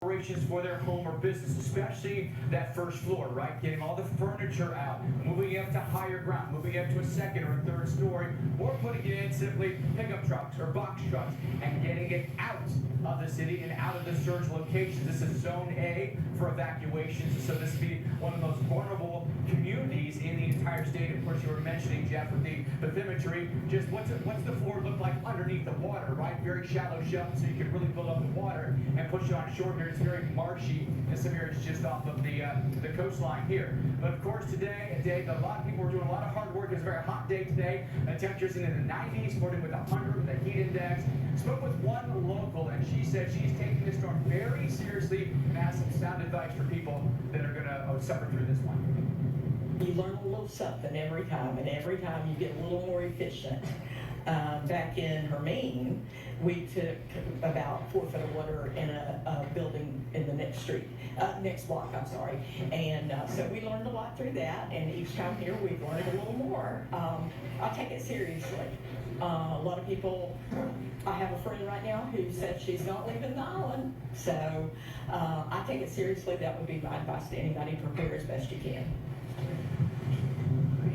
operations for their home or business, especially that first floor, right? Getting all the furniture out, moving up to higher ground, moving up to a second or a third story, or putting it in simply pickup trucks or box trucks and getting it out of the city and out of the surge locations. This is Zone A for evacuations, so this would be one of the most vulnerable communities in the entire state. Of course, you were mentioning, Jeff, with the bathymetry, just what's the floor look like underneath the water, right? Very shallow shelf, so you can really build up the water and push it on shore here. It's very marshy in some areas just off of the coastline here. But of course, today, a day that a lot of people were doing a lot of hard work. It's a very hot day today. Temperatures in the 90s, flirting with 100 with a heat index. Spoke with one local, and she said she's taking this storm very seriously and has some sound advice for people that are going to suffer through this one. You learn a little something every time, and every time you get a little more efficient. Back in Hermine, we took about 4 foot of water in a building in the next street, next block, I'm sorry. And so we learned a lot through that, and each time here we've learned a little more. I take it seriously. A lot of people, I have a friend right now who said she's not leaving the island, so I take it seriously. That would be my advice to anybody: prepare as best you can.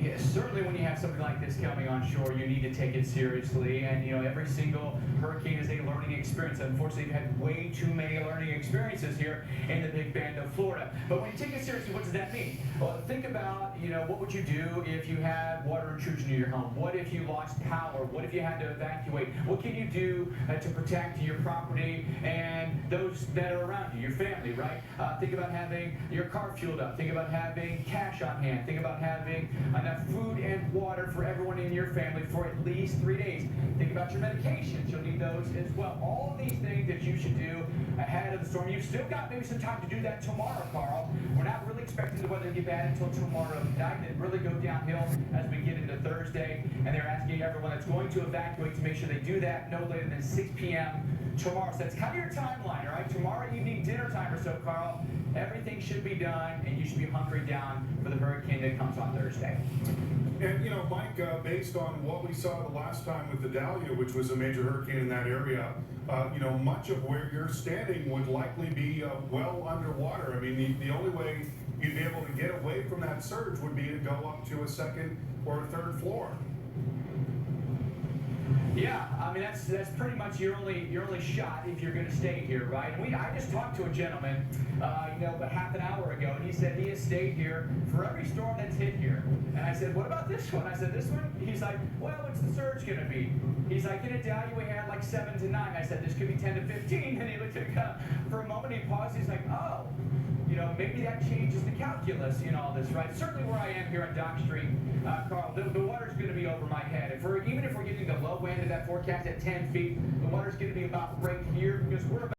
Yes, certainly when you have something like this coming on shore, you need to take it seriously. And you know, every single hurricane is a learning experience. Unfortunately, we've had way too many learning experiences here in the Big Bend of Florida. But when you take it seriously, what does that mean? Well, think about, what would you do if you had water intrusion in your home? What if you lost power? What if you had to evacuate? What can you do to protect your property and those that are around you, your family, right? Think about having your car fueled up. Think about having cash on hand. Think about having enough food and water for everyone in your family for at least 3 days. Think about your medications. You'll need those as well. All of these things that you should do ahead of the storm. You've still got maybe some time to do that tomorrow, Carl. We're not really expecting the weather to get bad until tomorrow night. It really go downhill as we get into Thursday. And they're asking everyone that's going to evacuate to make sure they do that no later than 6 p.m. tomorrow. So that's kind of your timeline, all right? Tomorrow evening, dinner time or so, Carl. Everything should be done, and you should be hunkering down for the hurricane that comes on Thursday. And Mike, based on what we saw the last time with the Dahlia, which was a major hurricane in that area, much of where you're standing would likely be well underwater. I mean, the only way you'd be able to get away from that surge would be to go up to a second or a third floor. Yeah, I mean that's pretty much your only shot if you're going to stay here, right? And I just talked to a gentleman, about half an hour ago, and he said he has stayed here for every storm that's hit here. And I said, what about this one? I said, this one? He's like, well, what's the surge going to be? He's like, in a Dahlia we had like 7 to 9. I said, this could be 10 to 15. And he looked at me for a moment. He paused. He's like, oh. Maybe that changes the calculus in all this, right? Certainly where I am here on Dock Street, Carl, the water's going to be over my head. Even if we're getting the low end of that forecast at 10 feet, the water's going to be about right here because we're about